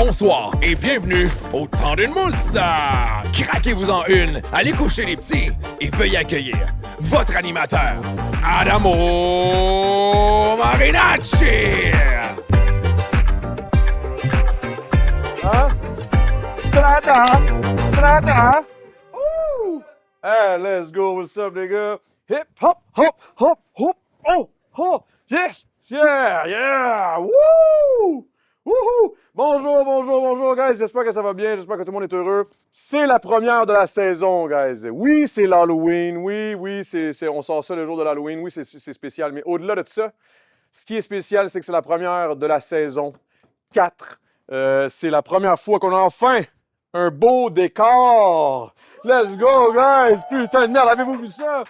Bonsoir et bienvenue au temps d'une mousse. Craquez-vous en une, allez coucher les petits et veuillez accueillir votre animateur, Adamo Marinacci. Strata! Ooh! Hey, let's go. What's up, les gars? Hip, hop, hop, hop, hop. Oh, oh, yes! Yeah! Woo! Wouhou! Bonjour, guys. J'espère que ça va bien. J'espère que tout le monde est heureux. C'est la première de la saison, guys. Oui, c'est l'Halloween. Oui, on sort ça le jour de l'Halloween. Oui, c'est spécial. Mais au-delà de ça, ce qui est spécial, c'est que c'est la première de la saison 4. C'est la première fois qu'on a enfin un beau décor. Let's go, guys! Putain de merde, avez-vous vu ça?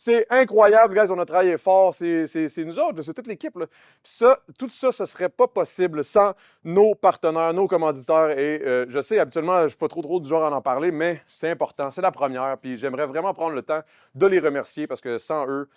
C'est incroyable, guys. On a travaillé fort. C'est nous autres, c'est toute l'équipe. Tout ça, ce serait pas possible sans nos partenaires, nos commanditaires. Et je sais, habituellement, je ne suis pas trop du genre à en parler, mais c'est important. C'est la première. Puis j'aimerais vraiment prendre le temps de les remercier parce que sans eux,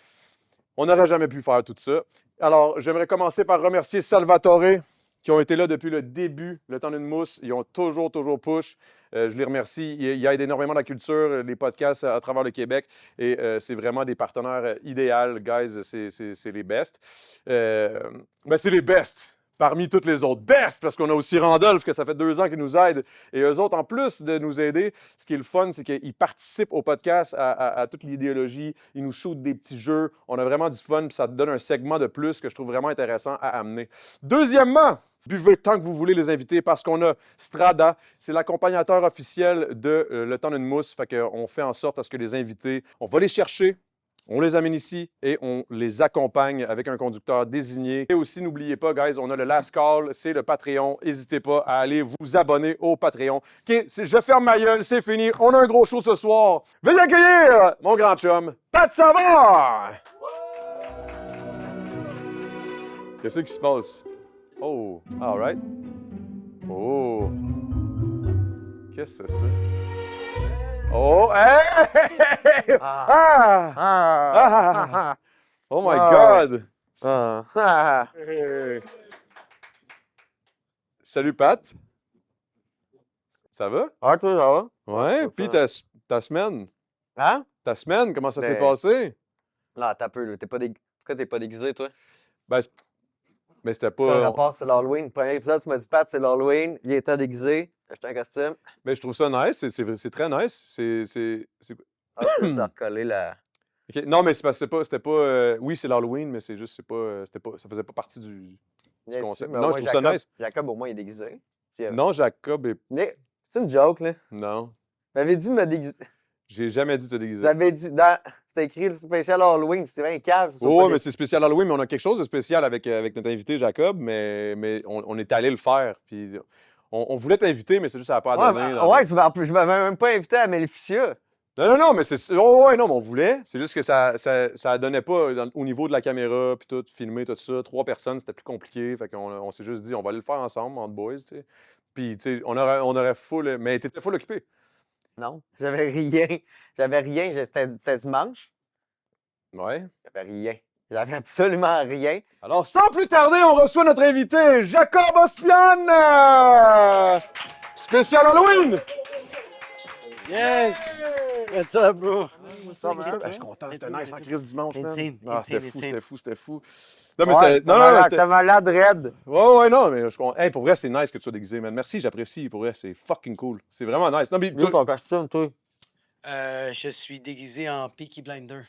on n'aurait jamais pu faire tout ça. Alors, j'aimerais commencer par remercier Salvatore, qui ont été là depuis le début, le temps d'une mousse. Ils ont toujours push. Je les remercie. Ils aident énormément la culture, les podcasts à travers le Québec. Et c'est vraiment des partenaires idéaux, guys. C'est les best. C'est les best parmi toutes les autres. Best, parce qu'on a aussi Randolph, que ça fait 2 ans qu'ils nous aide. Et eux autres, en plus de nous aider, ce qui est le fun, c'est qu'ils participent au podcast, à toute l'idéologie. Ils nous shootent des petits jeux. On a vraiment du fun, puis ça te donne un segment de plus que je trouve vraiment intéressant à amener. Deuxièmement, buvez tant que vous voulez les invités parce qu'on a Strada, c'est l'accompagnateur officiel de Le Temps d'une mousse. Fait qu'on fait en sorte à ce que les invités, on va les chercher, on les amène ici et on les accompagne avec un conducteur désigné. Et aussi, n'oubliez pas, guys, on a le Last Call, c'est le Patreon. N'hésitez pas à aller vous abonner au Patreon. OK, je ferme ma gueule, c'est fini. On a un gros show ce soir. Veuillez accueillir mon grand chum, Pat Savard! Qu'est-ce qui se passe? Oh, all right. Oh. Qu'est-ce que c'est ça? Oh, hey! Oh my God! Hey. Salut, Pat. Ça va? Ah, toi, ça va? Ouais, puis ta semaine? Hein? Ta semaine, comment ça s'est Ben- passé? Là, t'as peu, là. Pourquoi t'es pas déguisé, toi? Mais c'était Le pas... rapport, c'est l'Halloween. Premier épisode, tu m'as dit, Pat, c'est l'Halloween. Il était déguisé. J'ai acheté un costume. Mais je trouve ça nice, c'est très nice. Ah, tu dois recoller la... OK. Non, mais c'est parce que c'était pas... oui, c'est l'Halloween, mais c'est juste, ça faisait pas partie du concept. Mais Non, au je moins, trouve ça nice. Jacob, au moins, il est déguisé. Non, Jacob est... Mais c'est une joke, là. Non, Tu m'avais dit de me déguiser. j'ai jamais dit de te déguiser. Tu avais dit, c'était écrit le spécial Halloween. C'était bien cave. Oh, mais c'est spécial Halloween, mais on a quelque chose de spécial avec notre invité Jacob, mais on est allé le faire. Puis on voulait t'inviter, mais c'est juste ça n'a pas donné. Je m'avais même pas invité à Maleficia. Non, mais c'est... Oh, ouais, non, mais on voulait. C'est juste que ça donnait pas au niveau de la caméra, puis tout, filmer, tout ça. 3 personnes, c'était plus compliqué. Fait qu'on s'est juste dit, on va aller le faire ensemble, entre boys, tu sais. Puis, tu sais, on aurait full... Mais t'étais full occupé. Non, j'avais rien. C'était dimanche. Ouais. J'avais rien. J'avais absolument rien. Alors, sans plus tarder, on reçoit notre invité, Jacob Ospian! Spécial Halloween! Yes! What's up, bro? Je suis content, c'était nice en crise dimanche, man. Insane, Ah, insane. c'était fou. Non, mais Ouais, c'était... Non, c'était... t'as malade raide. Ouais, non, mais je suis content. Hey, pour vrai, c'est nice que tu sois déguisé, man. Merci, j'apprécie. Pour vrai, c'est fucking cool. C'est vraiment nice. Non, mais... D'où ton costume, toi? Je suis déguisé en Peaky Blinder.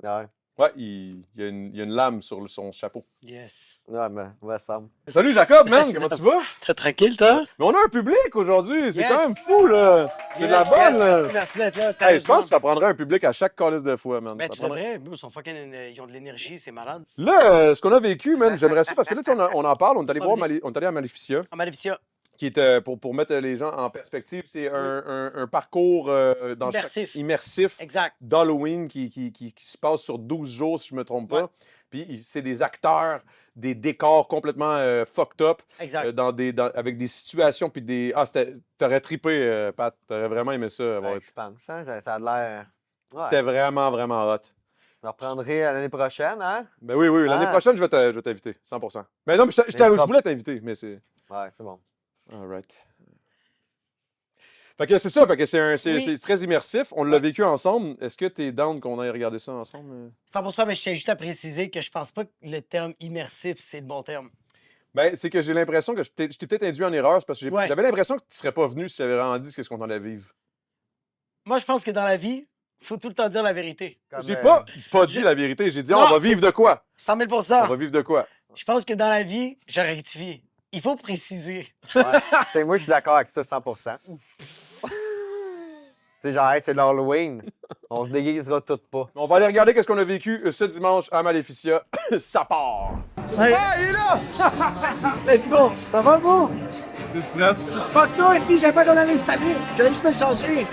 Ouais. Ouais, il y a une lame sur son chapeau. Yes. Ouais, mais on va ensemble. Salut, Jacob, man! Comment tu vas? T'es tranquille, toi? Mais on a un public aujourd'hui. C'est Yes. quand même fou, là. C'est de la Yes, bonne, yes, là. Merci d'être là. Hey, je sérieusement. pense que ça prendrait un public à chaque calice de fois, man. Ben, Ça tu prendrait- devrais. Bro, ils sont fucking. Ils ont de l'énergie, c'est malade. Là, ce qu'on a vécu, man, j'aimerais ça, parce que là, tu sais, on en parle, on est allé voir Vas-y. on est allé à Maleficia, En Maleficia. qui est, pour mettre les gens en perspective, c'est un parcours dans Immersif. immersif Exact. d'Halloween qui se passe sur 12 jours, si je ne me trompe pas. Ouais. Puis c'est des acteurs, des décors complètement fucked up, Exact. avec des situations, puis des... Ah, t'aurais trippé, Pat, t'aurais vraiment aimé ça. Ouais, je pense, hein, ça a l'air... Ouais. C'était vraiment, vraiment hot. Je reprendrai l'année prochaine, hein? Ben oui, l'année Ah. prochaine, je vais t'inviter, 100%. Ben non, mais je voulais t'inviter, mais c'est... Ouais, c'est bon. All right. Fait que c'est ça, fait que Oui. c'est très immersif. On l'a vécu ensemble. Est-ce que t'es down qu'on aille regarder ça ensemble? 100%, mais je tiens juste à préciser que je pense pas que le terme immersif, c'est le bon terme. Ben, c'est que j'ai l'impression que je t'ai peut-être induit en erreur, c'est parce que Ouais. j'avais l'impression que tu serais pas venu si tu avais vraiment dit ce qu'on allait vivre. Moi, je pense que dans la vie, faut tout le temps dire la vérité. Comme, J'ai pas dit la vérité, j'ai dit on va vivre de quoi? 100 000 On va vivre de quoi? Je pense que dans la vie, je rectifie. Il faut préciser. Ouais. Moi, je suis d'accord avec ça 100%. C'est genre, hey, c'est l'Halloween. On se déguisera toutes pas. On va aller regarder qu'est-ce qu'on a vécu ce dimanche à Maleficia. Ça part! Ah, il est là! Let's go! Ça va, bon? Fuck toi, si j'avais pas qu'on allait se saluer. J'allais juste me changer.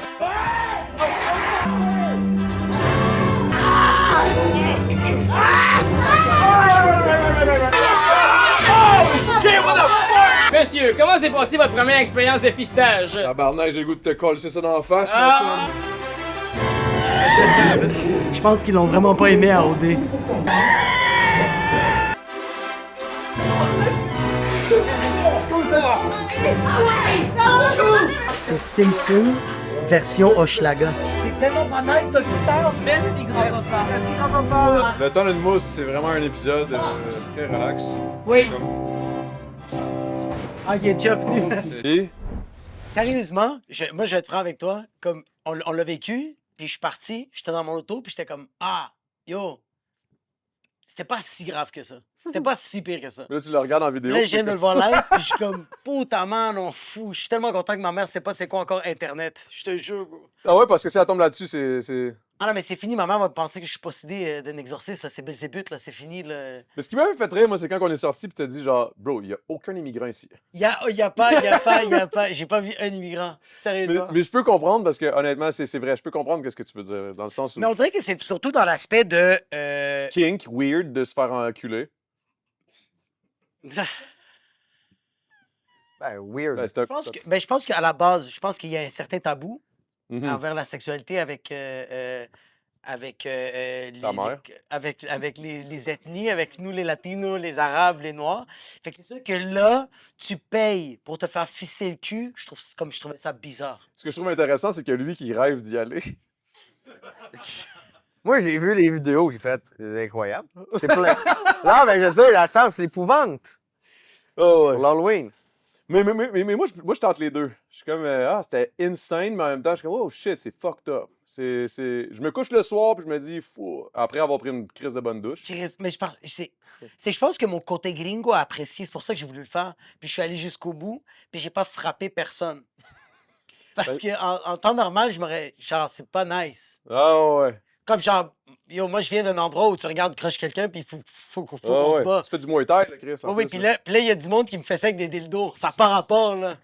Monsieur, comment s'est passée votre première expérience de fistage? Tabarnak, j'ai le goût de te coller ça dans la face, Ah! Je pense qu'ils l'ont vraiment pas aimé à OD. C'est Simpson version Hochelaga. C'est tellement pas nice, Docteur. Merci, grand-papa. Merci, grand-papa. Le temps d'une mousse, c'est vraiment un épisode très relax. Oui. Ah, il est déjà venu. Et Sérieusement, moi, je vais être franc avec toi. Comme on l'a vécu, puis je suis parti, j'étais dans mon auto, puis j'étais comme ah, yo, c'était pas si grave que ça. C'était pas si pire que ça. là, tu le regardes en vidéo. Là, je viens de le voir live, puis je suis comme putain man, on fout. Je suis tellement content que ma mère sait pas c'est quoi encore Internet. Je te jure, bro. Ah ouais, parce que si elle tombe là-dessus, c'est... Ah non, mais c'est fini. Ma mère va penser que je suis possédé d'un exorcisme. Là. C'est Belzébuth, là. C'est fini. Là. Mais ce qui m'avait fait rire, moi, c'est quand on est sorti pis t'as dit genre, bro, il y a aucun immigrant ici. Il y a pas. J'ai pas vu un immigrant. Sérieusement. Mais je peux comprendre parce que honnêtement, c'est vrai, je peux comprendre qu'est-ce que tu veux dire. Dans le sens où Mais on dirait que c'est surtout dans l'aspect de. kink, weird de se faire enculer. Ben, weird. Ben, Je pense qu'à la base, je pense qu'il y a un certain tabou Mhm. envers la sexualité avec Ta mère. avec les ethnies, avec nous les latinos, les arabes, les noirs. Fait que c'est sûr que là, tu payes pour te faire fister le cul. Je trouvais ça bizarre. Ce que je trouve intéressant, c'est que lui qui rêve d'y aller. Moi, j'ai vu les vidéos, j'ai fait, c'est incroyable. C'est plein. Non, mais je veux dire, la chance, c'est l'épouvante Oh, pour l'Halloween. Mais moi, je tente les deux. Je suis comme, c'était insane, mais en même temps, je suis comme, oh shit, c'est fucked up. Je me couche le soir, puis je me dis, fou, après avoir pris une crise de bonne douche. Mais je pense que mon côté gringo a apprécié. C'est pour ça que j'ai voulu le faire. Puis je suis allé jusqu'au bout. Puis j'ai pas frappé personne. Parce Ben- qu'en temps normal, je m'aurais. Genre, c'est pas nice. Ah ouais. Comme genre, yo, moi, je viens d'un endroit où tu regardes crush quelqu'un, puis il faut qu'on Ah se ouais. bat. Tu fais du Muay Thai, là, Chris. en Oui, plus, puis là. là, il y a du monde qui me fait ça avec des dildos. Ça n'a pas rapport, là.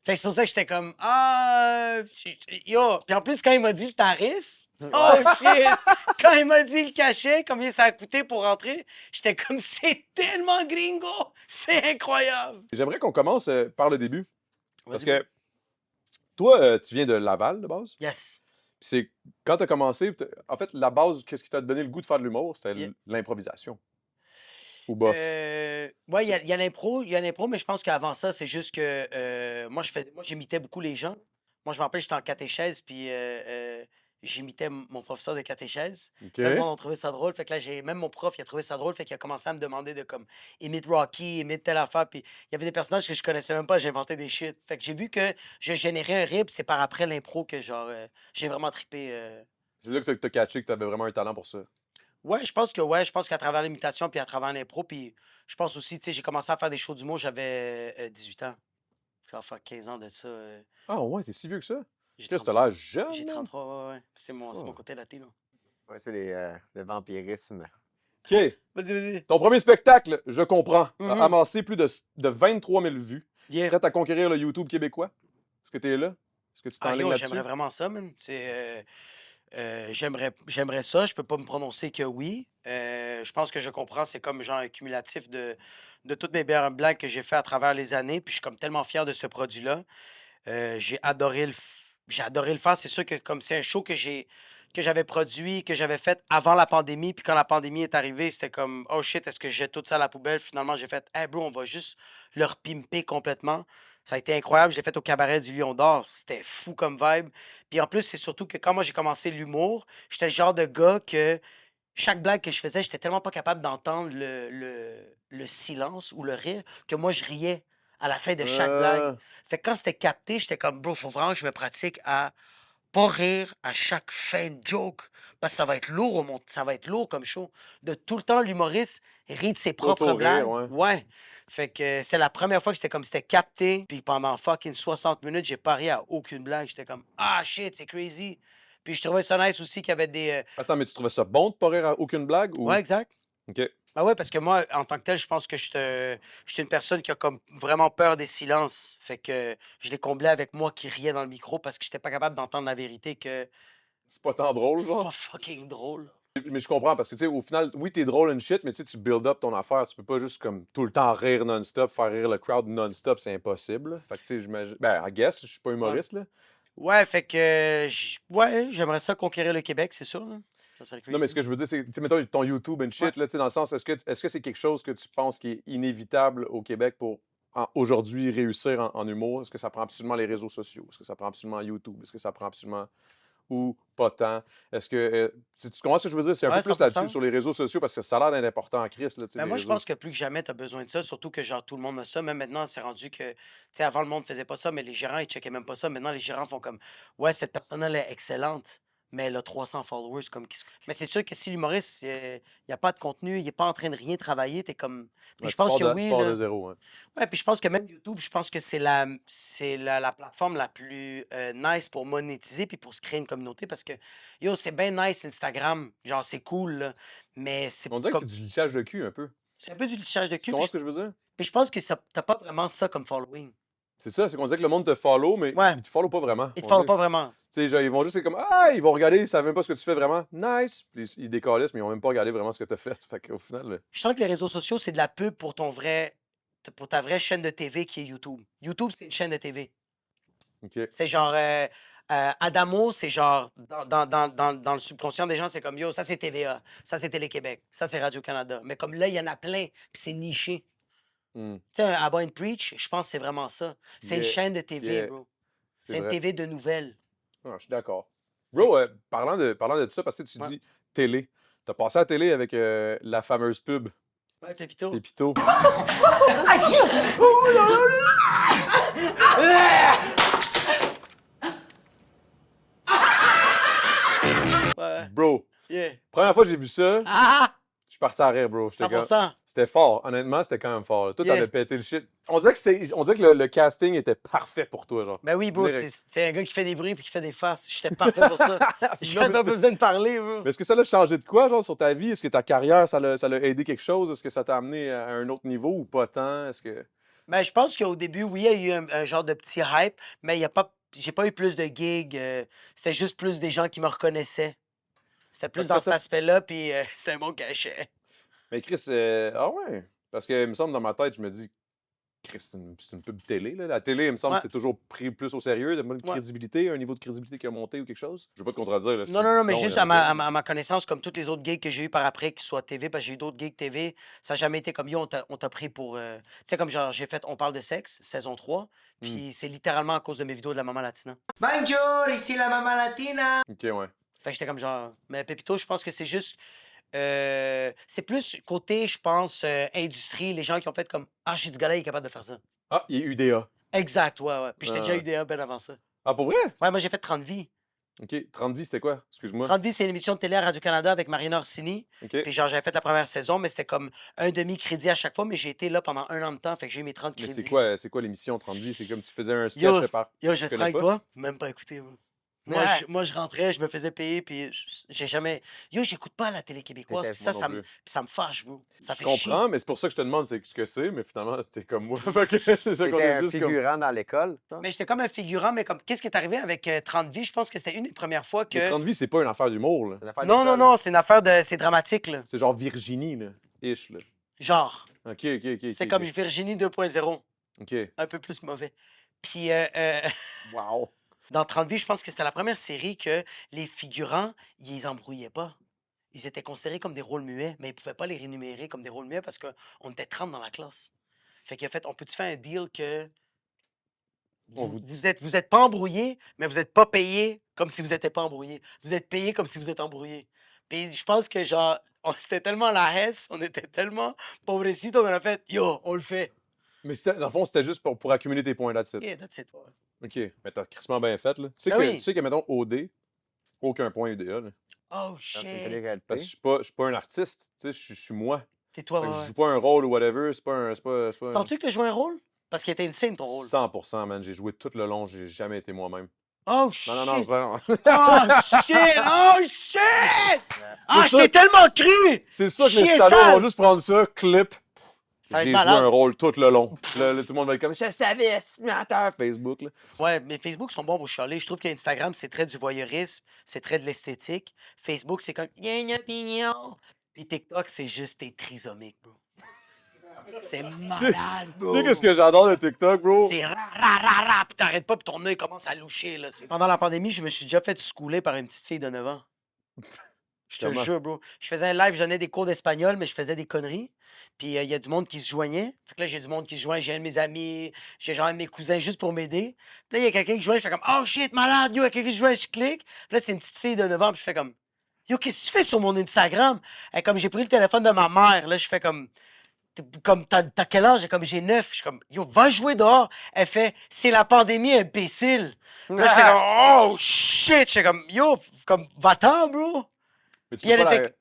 Fait que c'est pour ça que j'étais comme, ah, yo. Puis en plus, quand il m'a dit le tarif, oh shit! Quand il m'a dit le cachet, combien ça a coûté pour rentrer, j'étais comme, c'est tellement gringo! C'est incroyable! J'aimerais qu'on commence par le début. Parce Vas-y. que toi, tu viens de Laval, de base. Yes. Puis c'est quand tu as commencé, en fait, la base, qu'est-ce qui t'a donné le goût de faire de l'humour, c'était Yeah. l'improvisation. Ou bof. Ouais, il y a l'impro, mais je pense qu'avant ça, c'est juste que moi, j'imitais beaucoup les gens. Moi, je me rappelle, j'étais en catéchèse, puis j'imitais mon professeur de catéchèse. OK. Tout le monde a trouvé ça drôle. Fait que là, même mon prof, il a trouvé ça drôle. Fait qu'il a commencé à me demander de comme imite Rocky, imite telle affaire. Puis il y avait des personnages que je connaissais même pas, j'inventais des shit. Fait que j'ai vu que je générais un rip, c'est par après l'impro que genre j'ai vraiment trippé. C'est là que t'as catché que tu avais vraiment un talent pour ça. Ouais, je pense qu'à travers l'imitation puis à travers l'impro, puis je pense aussi, tu sais, j'ai commencé à faire des shows d'humour, j'avais 18 ans. Ça va faire 15 ans de ça. Ah ouais, t'es si vieux que ça? J'ai Chris, t'as 33. l'air jeune. J'ai man. 33, ouais. C'est mon Oh. côté latino. Ouais, c'est le vampirisme. OK. Vas-y. Ton premier spectacle, je comprends, Mhm. a amassé plus de 23 000 vues. Yeah. Prêt à conquérir le YouTube québécois? Est-ce que t'es là? Est-ce que tu Ah, t'enlignes yo, là-dessus? j'aimerais vraiment ça, man. J'aimerais ça. Je peux pas me prononcer que oui. Je pense que je comprends. C'est comme genre un cumulatif de toutes mes blagues que j'ai fait à travers les années. Puis je suis comme tellement fier de ce produit-là. J'ai adoré le faire. C'est sûr que comme c'est un show que j'ai que j'avais produit, que j'avais fait avant la pandémie. Puis quand la pandémie est arrivée, c'était comme, oh shit, est-ce que je jette tout ça à la poubelle? Finalement, j'ai fait, hey bro, on va juste leur pimper complètement. Ça a été incroyable. Je l'ai fait au cabaret du Lion d'Or. C'était fou comme vibe. Puis en plus, c'est surtout que quand moi j'ai commencé l'humour, j'étais le genre de gars que chaque blague que je faisais, j'étais tellement pas capable d'entendre le silence ou le rire que moi, je riais à la fin de chaque blague. Fait que quand c'était capté, j'étais comme, bro, faut vraiment que je me pratique à pas rire à chaque fin de joke. Parce que ça va être lourd ça va être lourd comme show. De tout le temps, l'humoriste rit de ses propres Auto-rire, blagues. ouais. Ouais. Fait que c'est la première fois que c'était capté. Puis pendant fucking 60 minutes, j'ai pas ri à aucune blague. J'étais comme, ah shit, c'est crazy. Puis je trouvais ça nice aussi qu'il y avait des. Attends, mais tu trouvais ça bon de pas rire à aucune blague ou? Ouais, exact. OK. Ben ouais, parce que moi, en tant que tel, je pense que je suis une personne qui a comme vraiment peur des silences. Fait que je l'ai comblé avec moi qui riais dans le micro parce que j'étais pas capable d'entendre la vérité que C'est pas tant drôle, c'est genre? pas fucking drôle. Mais je comprends parce que, tu sais, au final, oui, t'es drôle and shit, mais tu sais, tu build up ton affaire. Tu peux pas juste, comme, tout le temps rire non-stop, faire rire le crowd non-stop, c'est impossible. Là. Fait que, tu sais, j'imagine. Ben, I guess, je suis pas humoriste, là. Ouais, fait que ouais, j'aimerais ça conquérir le Québec, c'est sûr. Là. Ça serait Non, mais crazy. ce que je veux dire, c'est, tu sais, mettons ton YouTube and shit, là, tu sais, dans le sens, est-ce que c'est quelque chose que tu penses qui est inévitable au Québec pour aujourd'hui réussir en humour? Est-ce que ça prend absolument les réseaux sociaux? Est-ce que ça prend absolument YouTube? Est-ce que ça prend absolument ou pas tant? Est-ce que. Tu comprends ce que je veux dire? C'est un Ouais, peu plus 100%. là-dessus sur les réseaux sociaux parce que ça a l'air d'être important en crise, là, tu sais, Ben les moi, je réseaux. pense que plus que jamais, tu as besoin de ça, surtout que genre tout le monde a ça. Même maintenant, c'est rendu que, tu sais, avant, le monde faisait pas ça, mais les gérants, ils checkaient même pas ça. Maintenant, les gérants font comme, ouais, cette personne-là, elle est excellente, mais elle a 300 followers. Comme... Mais c'est sûr que si l'humoriste, il n'y a pas de contenu, il n'est pas en train de rien travailler, t'es comme. Puis Ouais, je pense que tu oui, pars là. de zéro. Hein. Ouais, puis je pense que même YouTube, je pense que c'est la plateforme la plus nice pour monétiser puis pour se créer une communauté parce que, yo, c'est bien nice Instagram, genre c'est cool, là, mais c'est On dirait que comme, c'est du lichage de cul un peu. c'est un peu du lichage de Tu cul. comprends ce que je veux dire? Puis je pense que t'as pas vraiment ça comme following. C'est ça, c'est qu'on dirait que le monde te follow, mais Ouais. ils te follow pas vraiment. Ils te On follow dirait- pas vraiment. Tu sais, genre, ils vont juste être comme ah, ils vont regarder, ils savent même pas ce que tu fais vraiment. Nice! Puis ils décalissent, mais ils ont même pas regardé vraiment ce que tu as fait. Fait qu'au final, Je sens que les réseaux sociaux, c'est de la pub pour pour ta vraie chaîne de TV qui est YouTube. YouTube, c'est une chaîne de TV. OK. C'est genre Adamo, c'est genre dans le subconscient des gens, c'est comme yo, ça c'est TVA, ça c'est Télé-Québec, ça c'est Radio-Canada. Mais comme là, il y en a plein, puis c'est niché. Hmm. Tu sais, un Abba and Preach, je pense que c'est vraiment ça. C'est une Yeah, chaîne de TV, yeah, bro. c'est C'est une vrai. TV de nouvelles. Ah, je suis d'accord. Bro, parlant de ça, parce que tu Ouais. dis télé. T'as passé à la télé avec la fameuse pub Ouais, Pépito. Pépito. Ouais. Bro, Yeah. première fois que j'ai vu ça, Ah! je suis parti à rire, bro. J'étais comme- 100%. C'était fort. Honnêtement, c'était quand même fort. là. Toi, Yeah. t'avais pété le shit. On dirait que le casting était parfait pour toi, genre. Ben oui, bro, Direct. c'est un gars qui fait des bruits puis qui fait des faces. J'étais parfait pour ça. J'ai même pas besoin de parler, bro. Mais est-ce que ça l'a changé de quoi, genre, sur ta vie? Est-ce que ta carrière, ça l'a aidé quelque chose? Est-ce que ça t'a amené à un autre niveau ou pas tant? Est-ce que... Ben, je pense qu'au début, oui, il y a eu un genre de petit hype, mais il y a pas, j'ai pas eu plus de gigs. C'était juste plus des gens qui me reconnaissaient. C'était plus Fait que dans cet t'as- aspect-là, puis c'était un bon cachet. Mais Chris, ah ouais? Parce que, il me semble, dans ma tête, je me dis, Chris, c'est une pub télé, là. La télé, il me semble, Ouais. c'est toujours pris plus au sérieux. Il y a une Ouais. crédibilité, un niveau de crédibilité qui a monté ou quelque chose. Je veux pas te contredire, là. si Non, tu non, dis non, mais il y juste en a à pas. ma connaissance, comme tous les autres gigs que j'ai eu par après, qu'ils soient TV, parce que j'ai eu d'autres gigs TV, ça n'a jamais été comme yo, on t'a pris pour. Tu sais, comme genre, j'ai fait On parle de sexe, saison 3, puis c'est littéralement à cause de mes vidéos de la Maman Latina. Bonjour, ici la maman latina. OK, ouais. Fait que j'étais comme genre. Mais Pépito, je pense que c'est juste. C'est plus côté, je pense, industrie, les gens qui ont fait comme ah, je suis du gars-là, il est capable de faire ça. Ah, il est UDA. Exact, ouais, ouais. Puis j'étais déjà Ah. UDA bien avant ça. Ah, pour vrai? Ouais, moi j'ai fait 30 vies. OK. 30 vies, c'était quoi? Excuse-moi. 30 vies, c'est une émission de télé à Radio-Canada avec Marina Orsini. OK. Puis genre, j'avais fait la première saison, mais c'était comme un demi-crédit à chaque fois, mais j'ai été là pendant un an de temps, fait que j'ai eu mes 30 Mais crédits. c'est quoi l'émission 30 vies? C'est comme tu faisais un Yo, sketch par. Yo, Je je serais connais avec pas. toi, même pas écouté, moi. Moi, Ouais. moi, je rentrais, je me faisais payer, puis j'ai jamais. Yo, j'écoute pas la télé québécoise, T'étais- puis ça, moi ça non me, plus. puis ça me fâche, bro. Ça Je fait comprends, chier. mais c'est pour ça que je te demande ce que c'est, mais finalement, t'es comme moi. Fait que, c'est ça qu'on T'étais est un juste comme. figurant dans l'école. Mais j'étais comme un figurant, mais comme, qu'est-ce qui est arrivé avec 30 vies? Je pense que c'était une des premières fois que. Mais 30 vies, c'est pas une affaire d'humour, là. C'est une affaire Non, non, d'école. non, c'est une affaire de. C'est dramatique, là. C'est genre Virginie, là. Ish, là. Genre. OK, OK, OK. C'est OK, comme OK. Virginie 2.0. OK. Un peu plus mauvais. Puis, Wow. Dans 30 vies, je pense que c'était la première série que les figurants, ils les embrouillaient pas. Ils étaient considérés comme des rôles muets, mais ils pouvaient pas les rémunérer comme des rôles muets parce qu'on était 30 dans la classe. Fait qu'il a fait, on peut-tu faire un deal que On vous, vous- vous êtes pas embrouillés, mais vous êtes pas payés comme si vous étiez pas embrouillés. Vous êtes payés comme si vous êtes embrouillés. Puis je pense que genre, c'était tellement la hesse, on était tellement pauvrecitos qu'on a fait, yo, on le fait. Mais dans le fond, c'était juste pour accumuler tes points là-dessus. Yeah, that's it. Ouais. OK. Mais t'as crissement bien fait, là. Ben oui. Tu sais que, mettons, OD, aucun point UDA, là. Oh Dans une shit. télé-réalité. Parce que je suis pas un artiste. Tu sais, je suis moi. T'es toi, Fait que ouais, je ouais. joue pas un rôle ou whatever. C'est pas un... Sens-tu que tu as joué un rôle? Parce qu'il était insane ton rôle. 100%, man. J'ai joué tout le long. J'ai jamais été moi-même. Oh shit! Non, c'est pas... Oh shit! Oh shit! Ah, C'est je t'ai ça- tellement cru! C'est sûr que les Chier salauds sale. vont juste prendre ça, clip. Ça va J'ai être joué malade. un rôle tout le long. Puis là, tout le monde va être comme, je savais, menteur, Facebook, là. Ouais, mais Facebook sont bons pour chialer. Je trouve qu'Instagram, c'est très du voyeurisme, c'est très de l'esthétique. Facebook, c'est comme, il y a une opinion. Puis TikTok, c'est juste t'es trisomique, bro. C'est malade, bro. Tu sais qu'est-ce que j'adore de TikTok, bro? C'est ra, puis t'arrêtes pas, puis ton œil commence à loucher, là. Pendant la pandémie, je me suis déjà fait schooler par une petite fille de 9 ans. Je te Comment? jure, bro. Je faisais un live, je donnais des cours d'espagnol, mais je faisais des conneries. Puis il y a du monde qui se joignait. Fait que là, j'ai du monde qui se joint. J'ai un de mes amis, j'ai genre un de mes cousins juste pour m'aider. Puis là, il y a quelqu'un qui joint, je fais comme, oh shit, malade, yo, il y a quelqu'un qui joint, je clique. Puis là, c'est une petite fille de 9 ans, puis je fais comme, yo, qu'est-ce que tu fais sur mon Instagram? Et comme j'ai pris le téléphone de ma mère, là, je fais comme, t'as quel âge? Et comme j'ai 9. Je suis comme, yo, va jouer dehors. Elle fait, c'est la pandémie, imbécile. Puis là, c'est comme, oh shit. J'étais comme, yo, comme, va-t'en, bro. Mais tu Puis elle peux pas était-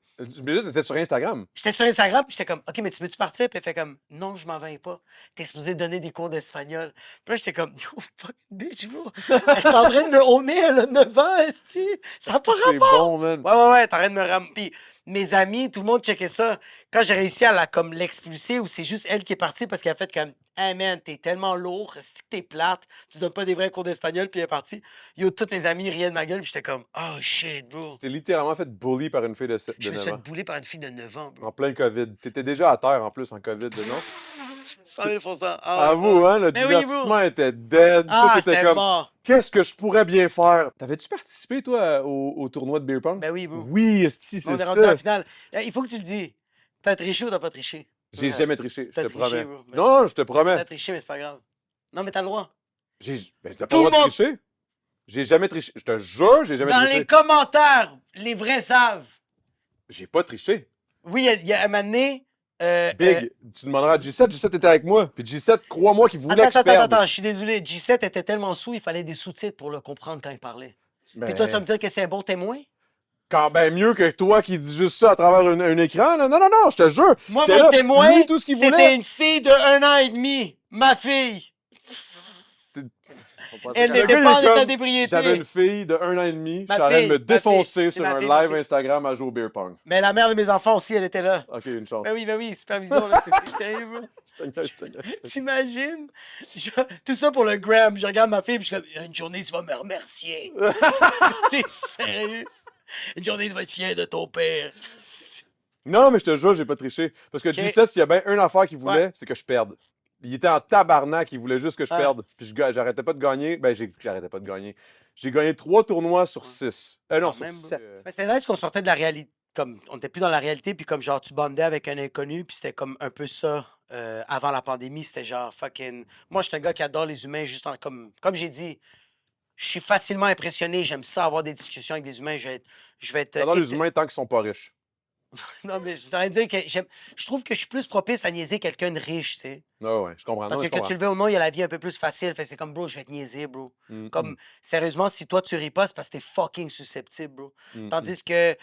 Mais juste, t'étais sur Instagram. J'étais sur Instagram, puis j'étais comme, OK, mais tu veux-tu partir? Puis elle fait comme, non, je m'en vais pas. T'es supposé donner des cours d'espagnol. Puis là, j'étais comme, yo, fucking bitch, bro. Elle est en train de me honner, elle a 9 ans, esti. Ça n'a pas C'est bon, man. Ouais, t'es en train de me ram... Puis mes amis, tout le monde checkait ça. Quand j'ai réussi à la comme l'expulser, ou c'est juste elle qui est partie parce qu'elle a fait comme, hey man, t'es tellement lourd, est-ce que t'es plate, tu donnes pas des vrais cours d'espagnol, puis elle est partie. Yo, tous mes amis riaient de ma gueule, puis j'étais comme, oh shit, bro. Tu t'es littéralement fait bully par une fille de Je me 9 suis fait ans. bouler par une fille de 9 ans, bro. En plein COVID. T'étais déjà à terre en plus en COVID, non? 100 000%. Ah, Avoue, hein, le Mais oui, bro. divertissement était dead. Ah, Tout était c'était comme, mort. qu'est-ce que je pourrais bien faire? T'avais-tu participé, toi, au tournoi de beer pong? Ben oui, bro. Oui, esti, On c'est est rendu à ça. la finale. Il faut que tu le dis. T'as triché ou t'as pas triché? J'ai jamais triché, je T'as te triché, promets. bro. Mais- Non, je te promets. T'as triché, mais c'est pas grave. Non, mais t'as le droit. Ben, t'as pas Tout le droit le de monde- tricher. J'ai jamais triché. Je te jure, j'ai jamais Dans triché. les commentaires, les vrais savent. J'ai pas triché. Oui, il y a un moment donné, Big, tu demanderas à G7. G7 était avec moi. Puis G7, crois-moi qu'il voulait que je perde. Attends, je suis désolé. G7 était tellement sous, il fallait des sous-titres pour le comprendre quand il parlait. Ben, Puis toi, tu vas me dire que c'est un bon témoin? quand ben mieux que toi qui dis juste ça à travers un écran. Là. Non, non, non, je te jure. Moi, J'étais mon là, témoin, lui, tout ce qu'il c'était voulait. une fille de 1 an et demi. Ma fille. On pensait Elle que- Le n'était gars, il pas est en état comme, d'ébriété. J'avais une fille de 1 an et demi. Ma Je suis en train de fille, me ma défoncer fille, sur c'est un ma fille, ma live fille. Instagram à jouer au beer pong. Mais la mère de mes enfants aussi, elle était là. Ok, une chance. Ben oui, supervision, là, c'est sérieux, bro. Je te niaise, je te niaise. T'imagines? Tout ça pour le gram. Je regarde ma fille, puis je suis comme, une journée, tu vas me remercier. T'es sérieux? Une journée, tu vas être fier de ton père. Non, mais je te jure, j'ai pas triché. Parce que G7, s'il y a bien une affaire qu'il voulait, c'est que je perde. Il était en tabarnak, il voulait juste que je Ouais. perde. Puis j'arrêtais pas de gagner. Ben, j'arrêtais pas de gagner. J'ai gagné 3 tournois sur 6. Non, Quand sur même, 7. Mais c'était nice qu'on sortait de la réalité. Comme, on était plus dans la réalité, puis comme genre, tu bandais avec un inconnu, puis c'était comme un peu ça. Avant la pandémie, c'était genre fucking. Moi, je suis un gars qui adore les humains, juste comme j'ai dit. Je suis facilement impressionné. J'aime ça avoir des discussions avec des humains. Je vais être. J'adore les humains tant qu'ils sont pas riches. Non, mais je suis en train de dire que je trouve que je suis plus propice à niaiser quelqu'un de riche, tu sais. Ah ouais, je comprends. Non, Parce mais que je que tu comprends. le veux ou non, il y a la vie un peu plus facile. Fait que c'est comme, bro, je vais te niaiser, bro. Mm, Comme, sérieusement, si toi, tu ris pas, c'est parce que t'es fucking susceptible, bro. mm, mm. Tandis que,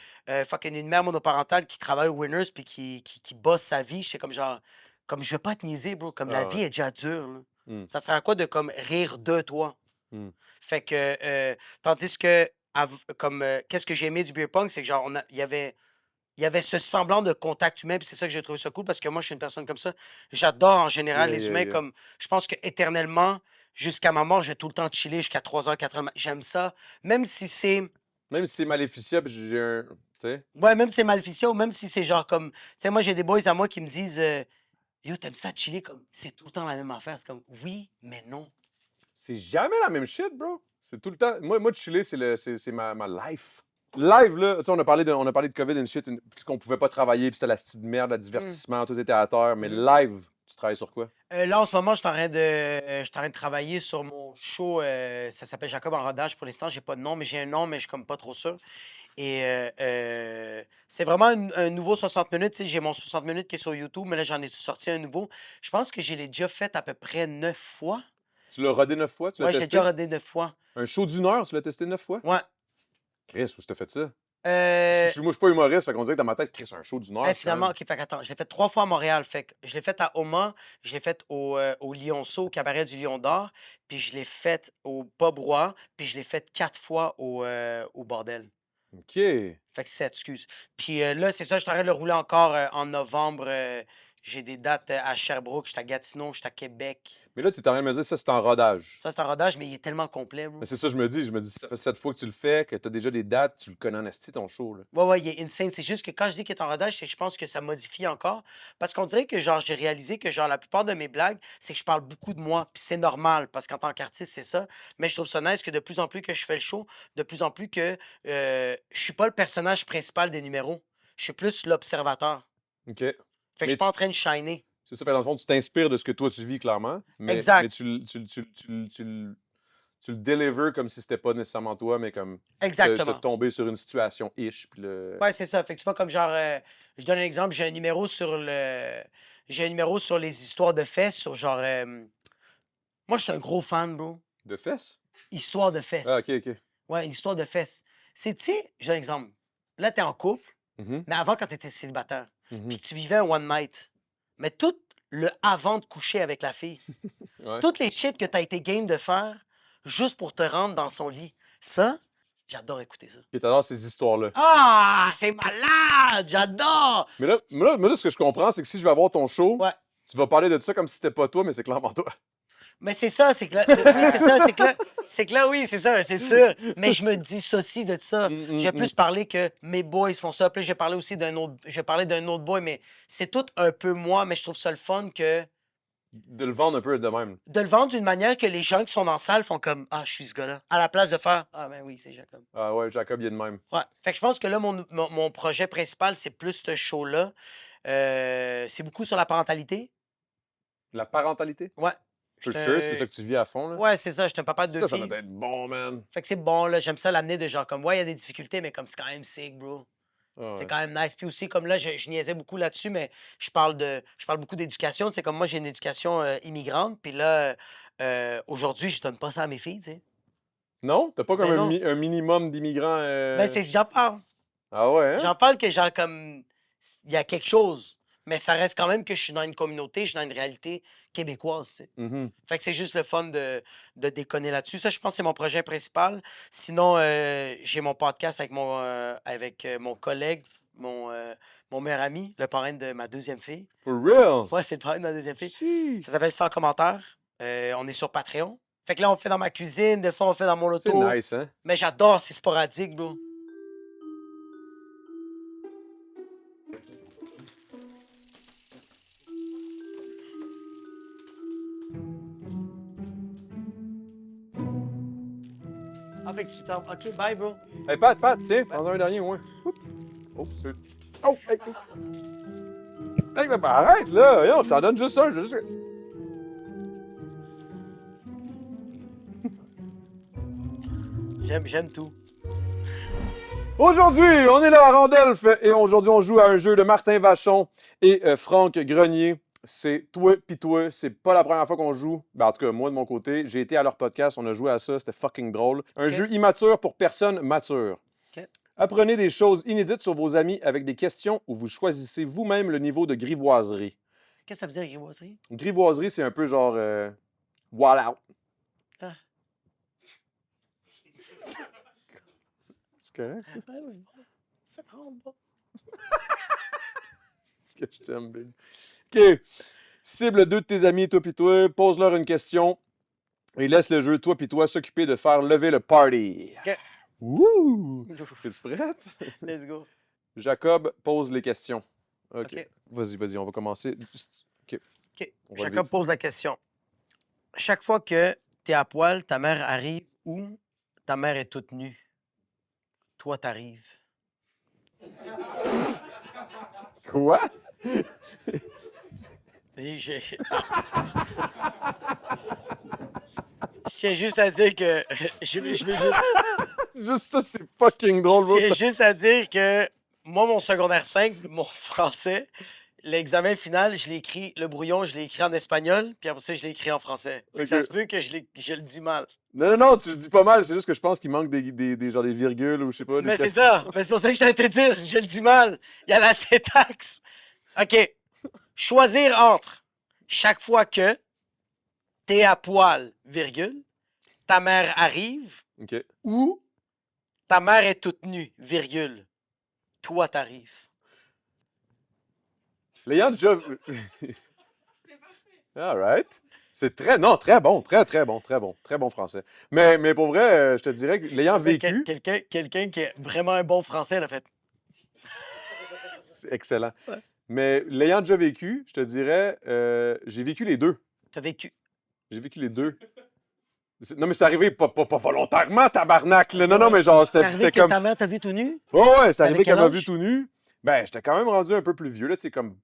fucking une mère monoparentale qui travaille au Winners puis qui bosse sa vie, c'est comme genre, comme je vais pas te niaiser, bro. Comme la Ah vie ouais. est déjà dure, là. Mm. Ça te sert à quoi de, comme, rire de toi? Mm. Fait que, tandis que, comme, qu'est-ce que j'ai aimé du beer pong, c'est que, genre, il y avait ce semblant de contact humain, puis c'est ça que j'ai trouvé ça cool, parce que moi, je suis une personne comme ça. J'adore en général Yeah, les yeah, humains, yeah. comme je pense que éternellement, jusqu'à ma mort, je vais tout le temps chiller jusqu'à 3h, 4h. J'aime ça. Même si c'est. Même si c'est maléficieux, puis j'ai un. Tu sais? Ouais, même si c'est Maleficia, ou même si c'est genre comme. Tu sais, moi, j'ai des boys à moi qui me disent yo, t'aimes ça chiller comme. C'est tout le temps la même affaire. C'est comme oui, mais non. C'est jamais la même shit, bro. C'est tout le temps. Moi de chiller, c'est ma life. Live, là, tu sais, on a parlé de COVID and shit, puis qu'on pouvait pas travailler, puis c'était la petite merde, le divertissement, tout était à terre. Mais live, tu travailles sur quoi? Là, en ce moment, je suis en train de travailler sur mon show. Ça s'appelle Jacob en rodage. Pour l'instant, j'ai pas de nom, mais j'ai un nom, mais je suis comme pas trop sûr. Et c'est vraiment un nouveau 60 minutes. Tu sais, j'ai mon 60 minutes qui est sur YouTube, mais là, j'en ai sorti un nouveau. Je pense que je l'ai déjà fait à peu près 9 fois. Tu l'as rodé 9 fois? Tu l'as Ouais, j'ai testé? déjà rodé 9 fois. Un show d'1 heure, tu l'as testé 9 fois? Ouais. Chris, où t'as fait ça? Euh, Moi, je suis pas humoriste, fait qu'on dirait que dans ma tête, Chris, un show d'1 heure. c'est finalement, quand OK, fait qu'attends, je l'ai fait 3 fois à Montréal. Fait que je l'ai fait à Oma, je l'ai fait au Lionceau, au cabaret du Lion d'Or, puis je l'ai fait au Pub Roi, puis je l'ai fait 4 fois au Bordel. même. OK. Mais Fait que 7, excuse. Puis là, c'est ça, je suis en train de le rouler encore en novembre. J'ai des dates à Sherbrooke, je suis à Gatineau, je suis à Québec. là, tu es en train de me dire ça, c'est en rodage. Ça, c'est un rodage, mais il est tellement complet, bro. Mais c'est ça, je me dis, ça fait 7 fois que tu le fais, que tu as déjà des dates, tu le connais en esti, ton show, là. Ouais, il est insane. C'est juste que quand je dis qu'il est en rodage, c'est que je pense que ça modifie encore. Parce qu'on dirait que, genre, j'ai réalisé que, genre, la plupart de mes blagues, c'est que je parle beaucoup de moi. Puis c'est normal, parce qu'en tant qu'artiste, c'est ça. Mais je trouve ça nice que de plus en plus que je fais le show, de plus en plus que je suis pas le personnage principal des numéros. Je suis plus l'observateur. OK. Fait que je Mais suis pas en train de shiner. C'est ça, fait dans le fond, tu t'inspires de ce que toi tu vis, clairement. Mais Exact. tu le deliver comme si c'était pas nécessairement toi, mais comme Exactement. t'as tombé sur une situation ish, puis le. Ouais, c'est ça. Fait que tu vois, comme genre, je donne un exemple, j'ai un numéro sur les histoires de fesses, sur genre. Moi, je suis un gros fan, bro. De fesses? Histoire de fesses. Ah, OK, OK. Ouais, une histoire de fesses. C'est, tu sais, j'ai un exemple. Là, t'es en couple, Mhm, mais avant, quand t'étais célibataire, mhm. puis que tu vivais un one night, mais tout le avant de coucher avec la fille, Ouais. toutes les shit que t'as été game de faire juste pour te rendre dans son lit, ça, j'adore écouter ça. Et t'adores ces histoires-là. Ah, c'est malade! J'adore! Mais là, ce que je comprends, c'est que si je vais avoir ton show, Ouais. tu vas parler de ça comme si c'était pas toi, mais c'est clairement toi. Mais c'est ça, c'est que là, oui, c'est ça, c'est que là, oui, c'est ça, c'est sûr. Mais je me dissocie de ça. Je vais plus parler que mes boys font ça. Puis là, j'ai parlé aussi je vais parler d'un autre boy, mais c'est tout un peu moi, mais je trouve ça le fun que De le vendre un peu de même. de le vendre d'une manière que les gens qui sont dans la salle font comme ah, je suis ce gars-là. À la place de faire ah, ben oui, c'est Jacob. Ah ouais, Jacob, il est de même. Ouais. Fait que je pense que là, mon projet principal, c'est plus ce show-là. C'est beaucoup sur la parentalité. La parentalité? Ouais. For J'étais sure, c'est ça que tu vis à fond, là. Ouais, c'est ça. J'étais un papa de deux Ça filles. doit être bon, man. Fait que c'est bon, là. J'aime ça l'amener de genre comme, ouais, il y a des difficultés, mais comme c'est quand même sick, bro. Ah C'est ouais. quand même nice. Puis aussi, comme là, je niaisais beaucoup là-dessus, mais je parle beaucoup d'éducation. Tu sais, comme moi, j'ai une éducation immigrante. Puis là, aujourd'hui, je donne pas ça à mes filles, tu sais. Non? T'as pas comme Ben non. un minimum d'immigrants. Ben, j'en parle. Ah ouais, hein? J'en parle que, genre, comme, il y a quelque chose. Mais ça reste quand même que je suis dans une communauté, je suis dans une réalité québécoise, tu sais. Mhm. Fait que c'est juste le fun de déconner là-dessus. Ça, je pense que c'est mon projet principal. Sinon, j'ai mon podcast avec mon collègue, mon meilleur ami, le parrain de ma deuxième fille. For real? Ouais, c'est le parrain de ma deuxième fille. Sheesh. Ça s'appelle Sans commentaire. On est sur Patreon. Fait que là, on fait dans ma cuisine, des fois, on fait dans mon C'est auto. nice, hein? Mais j'adore, c'est sporadique, bro. Ah, fait que tu t'en... OK, bye, bro. Hey, Pat, tiens, prends un dernier, ouais. Oups. Oh, c'est. Oh, hey, hey. Hey, mais arrête, là! Yo, je t'en donne juste un, juste. J'aime tout. Aujourd'hui, on est là à Randolph et aujourd'hui, on joue à un jeu de Martin Vachon et Franck Grenier. C'est toi pis toi. C'est pas la première fois qu'on joue. Ben, en tout cas, moi, de mon côté, j'ai été à leur podcast, on a joué à ça, c'était fucking drôle. Un jeu immature pour personnes matures. OK. Apprenez des choses inédites sur vos amis avec des questions où vous choisissez vous-même le niveau de grivoiserie. Qu'est-ce que ça veut dire, grivoiserie? Grivoiserie, c'est un peu genre wall out. Ah. C'est correct, ça? Ouais, oui. Ça rentre pas. C'est que je t'aime, big. OK. Cible deux de tes amis, toi pis toi. Pose-leur une question et laisse le jeu, toi pis toi, s'occuper de faire lever le party. OK. Wouh! Es-tu prête? Let's go. Jacob pose les questions. OK. OK. Vas-y, on va commencer. OK. OK. On va Jacob vite. pose la question. Chaque fois que t'es à poil, ta mère arrive où Ta mère est toute nue. Toi, t'arrives. Quoi? Et je tiens juste à dire que... je veux juste... Juste ça, c'est fucking drôle, bro. Je tiens juste à dire que moi, mon secondaire 5, mon français, l'examen final, je l'ai écrit, le brouillon, je l'ai écrit en espagnol, puis après ça, je l'ai écrit en français. Fait que ça Ok. se peut que je le dis mal. Non, tu le dis pas mal, c'est juste que je pense qu'il manque genre des virgules ou je sais pas. des Mais c'est questions. ça. Mais c'est pour ça que je t'allais te dire, je le dis mal. Il y a la syntaxe. OK. Choisir entre chaque fois que t'es à poil, virgule, ta mère arrive, Ok. ou ta mère est toute nue, virgule, toi t'arrives. L'ayant déjà. Alright. C'est très. Non, très bon, très bon français. Mais pour vrai, je te dirais que l'ayant vécu, Quelqu'un qui est vraiment un bon français, l'a fait. c'est excellent. Ouais. Mais l'ayant déjà vécu, je te dirais, j'ai vécu les deux. T'as vécu. J'ai vécu les deux. Non, mais c'est arrivé pas volontairement, tabarnak. Là. Non, mais genre, C'est arrivé c'était que comme. ta mère t'a vu tout nu? Ouais, c'est arrivé Avec qu'elle quel m'a vu âge? tout nu. Ben, j'étais quand même rendu un peu plus vieux, là, tu sais, comme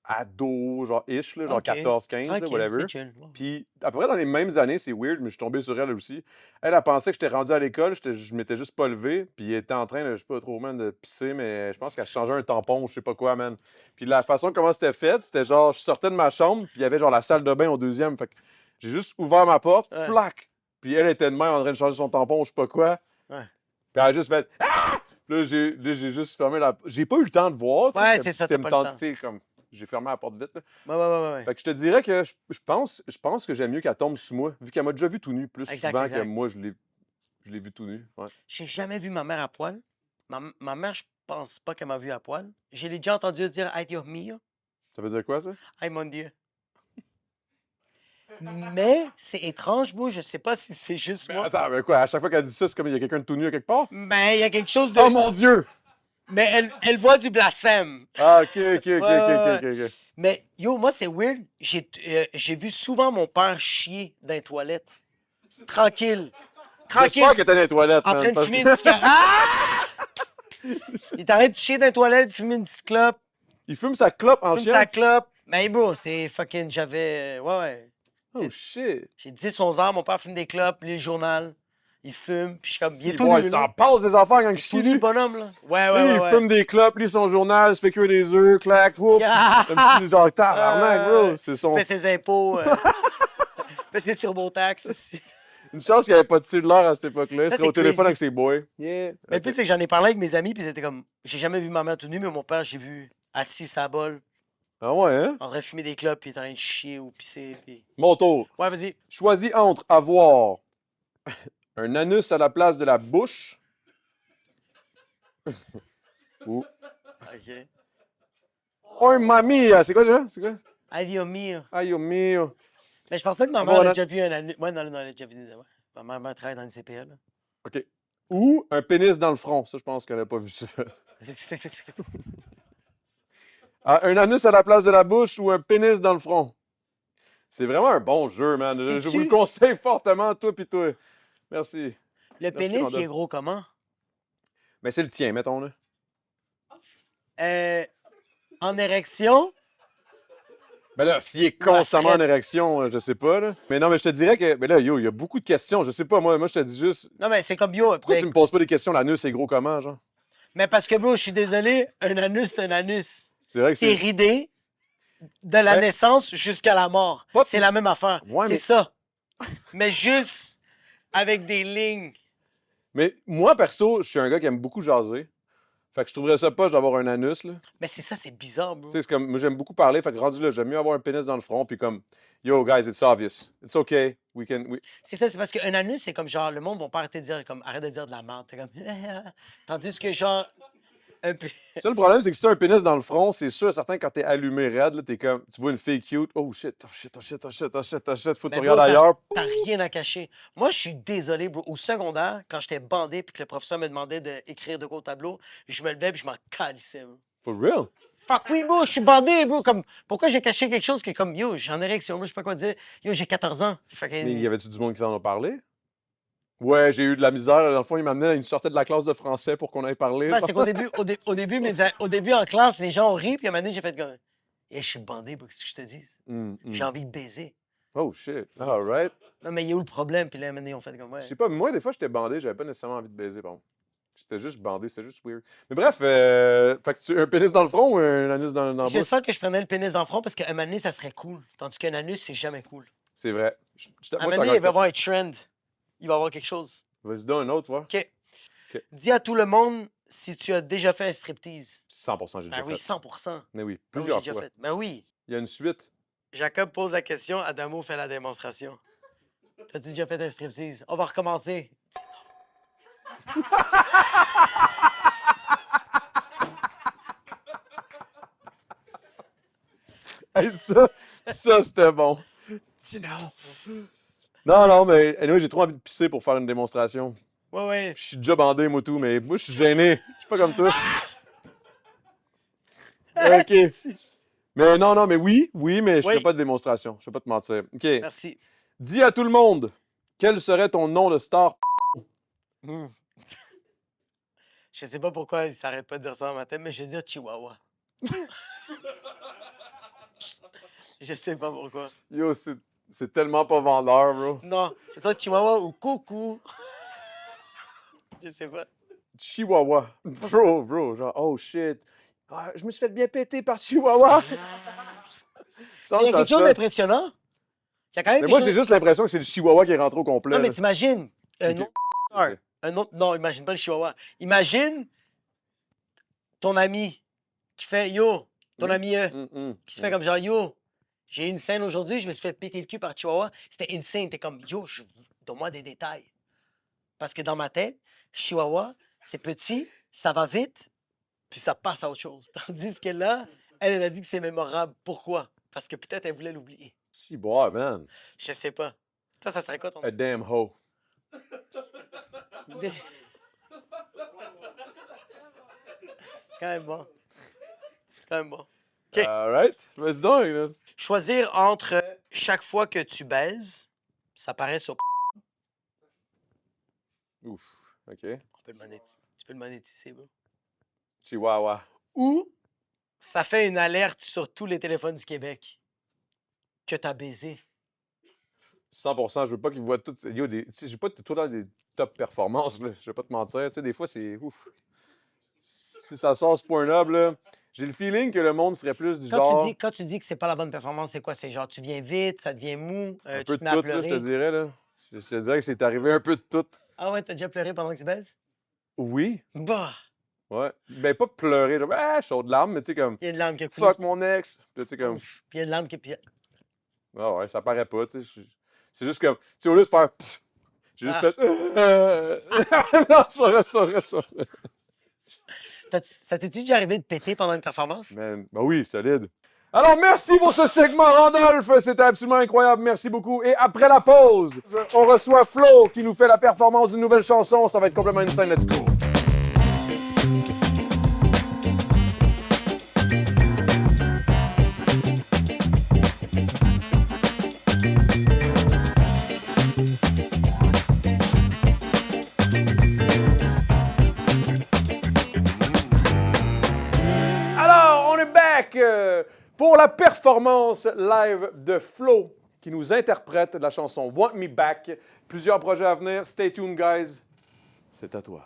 ado, genre ish, là, genre Ok. 14-15, là, Tranquille, whatever. c'est chill. Ouais. Puis, à peu près dans les mêmes années, c'est weird, mais je suis tombé sur elle aussi. Elle pensait que j'étais rendu à l'école, je m'étais juste pas levé, puis elle était en train, de, je sais pas trop, man, de pisser, mais je pense qu'elle changeait un tampon ou je sais pas quoi, man. Puis la façon comment c'était fait, c'était genre, je sortais de ma chambre, puis il y avait genre la salle de bain au deuxième, fait que j'ai juste ouvert ma porte, Ouais. flac! Puis elle était de même en train de changer son tampon ou je sais pas quoi. Ouais. Puis elle a juste fait Ah! Puis là, j'ai juste fermé la porte. J'ai pas eu le temps de voir. tu sais, Ouais, c'était- c'est ça, c'était t'as me pas le tenter, temps. tu sais, comme j'ai fermé la porte vite. Là. Ouais. Fait que je te dirais que je pense que j'aime mieux qu'elle tombe sous moi, vu qu'elle m'a déjà vu tout nu plus Exact, souvent exact. que moi je l'ai vu tout nu. Ouais. J'ai jamais vu ma mère à poil. Ma mère, je pense pas qu'elle m'a vu à poil. Je l'ai déjà entendu dire Ay Dios mío, Ça veut dire quoi ça? ay mon Dieu. Mais c'est étrange, moi, je sais pas si c'est juste moi. Attends, mais quoi? À chaque fois qu'elle dit ça, c'est comme il y a quelqu'un de tout nu à quelque part? Ben, il y a quelque chose de. Oh mon Dieu! Mais elle voit du blasphème. Ah, ok. Ouais. Mais yo, moi, c'est weird. J'ai vu souvent mon père chier dans les toilettes. Tranquille. J'espère que t'es dans les toilettes, En man, train de parce fumer que- une cigarette. Ah! Il t'arrête de chier dans les toilettes, de fumer une petite clope, Il fume sa clope en fume chien? sa clope. Mais bro, c'est fucking. J'avais. Ouais. Oh shit! J'ai 10-11 ans, mon père fume des clopes, lit le journal. Il fume, puis je suis comme. Il est Si, tout boy, nu, il là. s'en passe des affaires quand il Tout chie nu, nu. le bonhomme, là. Ouais, Lui, il ouais. fume des clopes, lit son journal, se fait cuire des œufs, clac, whoop. Un petit genre tabarnak, bro. C'est son. Fait ses impôts. Fait ses turbo-taxes. aussi. Une chance qu'il n'y avait pas de cellulaire à cette époque-là. Il Ça, serait au c'est téléphone crazy. avec ses boys. Yeah. Mais le Ok. plus, c'est que j'en ai parlé avec mes amis, puis ils étaient comme. J'ai jamais vu ma mère tout nue, mais mon père, j'ai vu assis sur la bol, Ah ouais, hein? en train de fumer des clopes, puis il est en train de chier ou pisser. Puis... Mon tour. Ouais, vas-y. Choisis entre avoir un anus à la place de la bouche ou OK. un mamie. C'est quoi ça? C'est quoi? Ay, Dios mío. Aïe, oh mio. Mais je pensais que ma Ah, mère voilà. a déjà vu un anus. Ouais, non, elle a déjà vu. Ouais. Ma mère travaille dans le CPL. OK. Ou un pénis dans le front. Ça, je pense qu'elle n'a pas vu ça. Ah, un anus à la place de la bouche ou un pénis dans le front? C'est vraiment un bon jeu, man. Je C'est-tu? vous le conseille fortement, toi pis toi. Merci. Le Merci, pénis, Rhonda. il est gros comment? Mais c'est le tien, mettons, là. En érection? Ben là, s'il est constamment en Fred. érection, je sais pas, là. Mais non, mais je te dirais que... Ben là, yo, il y a beaucoup de questions. Je sais pas, moi je te dis juste... Non, mais c'est comme yo. Pourquoi ben, tu me poses pas des questions, l'anus, c'est gros comment, genre? Mais parce que, bro, je suis désolé, un anus, c'est un anus. C'est vrai que C'est c'est... ridé de la Ouais. naissance jusqu'à la mort. Pas- C'est la même affaire. Ouais, c'est mais- ça. Mais juste avec des lignes. Mais moi, perso, je suis un gars qui aime beaucoup jaser. Fait que je trouverais ça poche d'avoir un anus, là. Mais c'est ça, c'est bizarre, bro. Tu sais, c'est comme... Moi, j'aime beaucoup parler, fait que rendu là, j'aime mieux avoir un pénis dans le front, puis comme... Yo, guys, it's obvious. It's okay. We can... C'est ça, c'est parce qu'un anus, c'est comme genre, le monde va pas arrêter de dire, comme, arrête de dire de la merde. T'es comme, tandis que genre, un peu. Ça, le problème, c'est que si t'as un pénis dans le front, c'est sûr, certain, quand t'es allumé raide, là, t'es comme... Tu vois une fille cute. Oh shit, faut que tu Mais regardes bro, ailleurs. T'as rien à cacher. Moi, je suis désolé, bro. Au secondaire, quand j'étais bandé puis que le professeur me demandait d'écrire de quoi au tableau, je me levais puis je m'en calissais, bro. For real? Fuck oui, bro, je suis bandé, bro. Comme, pourquoi j'ai caché quelque chose qui est comme, yo, j'ai en érection, moi, je sais pas quoi dire. Yo, j'ai 14 ans. Fait que, Mais y avait-tu du monde qui t'en a parlé? Ouais, j'ai eu de la misère. Dans le fond, il sortait de la classe de français pour qu'on aille parler. Ben, c'est qu'au début, au début, en classe, les gens ont ri, puis à un moment donné, j'ai fait comme. Je suis bandé, pour ce que je te dise. J'ai envie de baiser. Oh shit. All right. Non, mais il y a où le problème? Puis là, à un moment donné, on fait comme. Ouais. Je sais pas, moi, des fois, j'étais bandé, j'avais pas nécessairement envie de baiser, par contre. J'étais juste bandé, c'était juste weird. Mais bref, fait que un pénis dans le front ou un anus dans la C'est bouche? ça que je prenais le pénis dans le front parce qu'un moment donné, ça serait cool. Tandis qu'un anus, c'est jamais cool. C'est vrai. À un moment donné, il va y avoir un trend. Il va y avoir quelque chose. Vas-y, donne un autre, voir. OK. OK. Dis à tout le monde si tu as déjà fait un striptease. 100%, j'ai déjà Ben oui, fait. 100%. Mais oui, Ben oui, plusieurs j'ai déjà fois. fait. Ben oui. Il y a une suite. Jacob pose la question, Adamo fait la démonstration. T'as-tu déjà fait un striptease? On va recommencer. Hey, ça c'était bon. Dis non. Non, mais anyway, j'ai trop envie de pisser pour faire une démonstration. Ouais, ouais. Je suis déjà bandé, moi, tout, mais moi, je suis gêné. Je suis pas comme toi. OK. Mais non, mais oui, mais je Oui. ferai pas de démonstration. Je vais pas te mentir. OK. Merci. Dis à tout le monde, quel serait ton nom de star? Je sais pas pourquoi il s'arrête pas de dire ça dans ma tête, mais je vais dire Chihuahua. Je sais pas pourquoi. Yo, c'est tellement pas vendeur, bro. Non, c'est ça Chihuahua ou Coucou. Je sais pas. Chihuahua. Bro, genre, oh shit. Ah, je me suis fait bien péter par Chihuahua. Mais il y a quelque chose d'impressionnant. Il y a quand même Mais moi, quelque j'ai chose... juste l'impression que c'est le Chihuahua qui est rentré au complet. Non, mais là. t'imagines un Ok. autre star, un autre... Non, imagine pas le Chihuahua. Imagine ton ami qui fait Yo, ton ami qui se fait comme genre Yo, j'ai eu une scène aujourd'hui, je me suis fait péter le cul par Chihuahua. C'était insane. T'es comme Yo, donne-moi des détails. Parce que dans ma tête, Chihuahua, c'est petit, ça va vite, puis ça passe à autre chose. Tandis que là, elle a dit que c'est mémorable. Pourquoi? Parce que peut-être elle voulait l'oublier. Si, boy, man. Je sais pas. Ça serait quoi ton... A damn hoe. C'est quand même bon. C'est quand même bon. OK. All right. Vas-y donc, là. Choisir entre chaque fois que tu baises, ça paraît sur... Ouf. OK. Tu peux le monétiser, bro. Chihuahua. Ou ça fait une alerte sur tous les téléphones du Québec que t'as baisé. 100%, je veux pas qu'ils voient tout. Yo, tu sais, j'ai pas tout le temps des top performances, là. Je vais pas te mentir. Tu sais, des fois, c'est ouf. Si ça sort ce Pornhub, là, j'ai le feeling que le monde serait plus du genre. Quand tu dis que c'est pas la bonne performance, c'est quoi? C'est genre tu viens vite, ça devient mou, Un tu peu te de mets à tout, là, je te pleurer. dirais, là. Je te dirais que c'est arrivé un peu de tout. Ah ouais, t'as déjà pleuré pendant que tu baises? Oui. Bah! Ouais. Ben, pas pleurer, genre, ah, chaud de larmes, mais tu sais, comme, Il y a une larme qui a coulé. fuck mon ex. Puis, tu sais, comme, Puis il y a une larme qui... puis- ah ouais, ça paraît pas, tu sais. C'est juste comme, tu sais, au lieu de faire, pff, j'ai juste fait, non, c'est vrai. Ça t'est-tu déjà arrivé de péter pendant une performance? Man, ben oui, solide. Alors, merci pour ce segment, Randolph. C'était absolument incroyable. Merci beaucoup. Et après la pause, on reçoit Flo qui nous fait la performance d'une nouvelle chanson. Ça va être complètement insane. Let's go. Alors, on est back pour la performance live de Flo qui nous interprète la chanson Want Me Back. Plusieurs projets à venir. Stay tuned, guys. C'est à toi.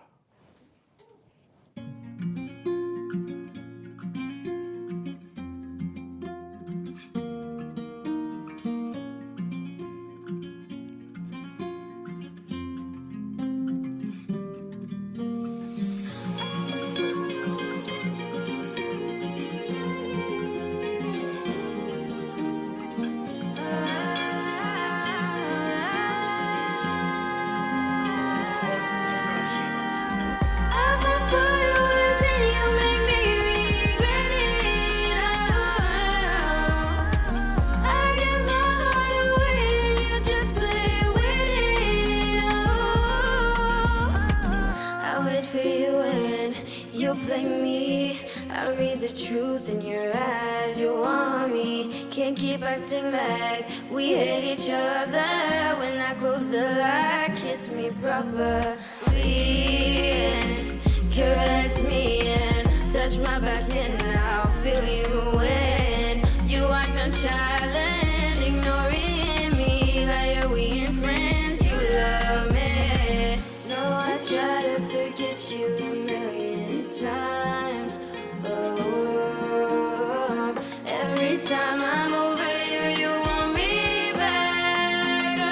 Truth in your eyes, you want me. Can't keep acting like we hate each other. When I close the light, kiss undress me properly and caress me and touch my back and I'll feel you when you act nonchalant, ignoring me like you're weird friends. You love me. No, I try to forget you a million times. Oh, every time I'm over you, you want me back. Oh,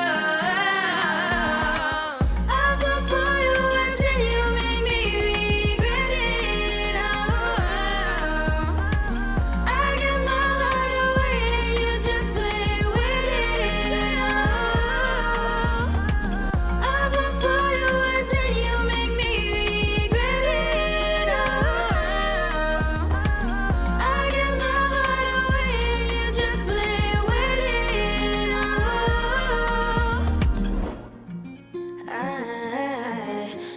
I fall for you until you make me regret it. Oh, I give my heart away and you just play with it. Oh, I fall for you until you make me regret it. Oh, I give my heart away and you just play with it. Oh, I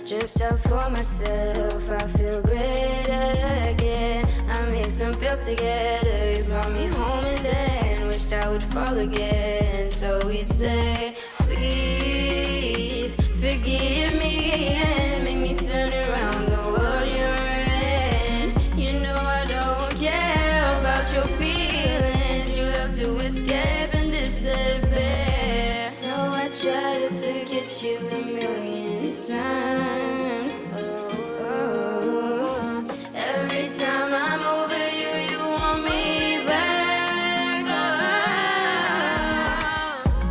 just up for myself. I feel great again. I mixed some pills together. You brought me home and then wished I would fall again. So we'd say, please forgive me and make me turn around the world you're in. You know I don't care about your feelings. You love to escape and disappear. No, I try to forget you a million times. Oh, every time I'm over you, you want me back. Oh,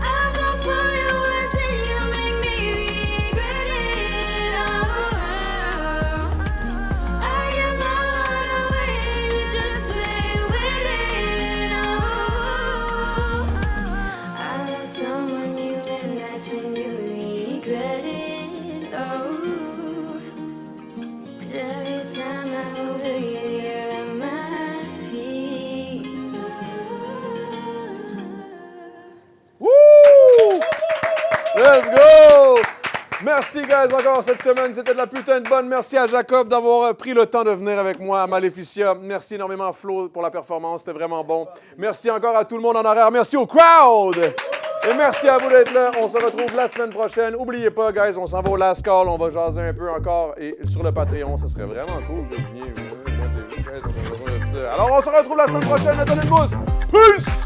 I fall for you until you make me regret it. Oh, I give my heart away and you just play with it. Oh, I love someone new and that's when you regret it. Oh, 'cause every time I'm over you, you're at my feet. Woo! Let's go! Merci, guys, encore cette semaine. C'était de la putain de bonne. Merci à Jacob d'avoir pris le temps de venir avec moi à Maleficia. Merci énormément, Flo, pour la performance. C'était vraiment bon. Merci encore à tout le monde en arrière. Merci au crowd! Et merci à vous d'être là. On se retrouve la semaine prochaine. N'oubliez pas, guys, on s'en va au Last Call. On va jaser un peu encore. Et sur le Patreon, ça serait vraiment cool que vous veniez. Alors, on se retrouve la semaine prochaine. Attendez une mousse. Peace!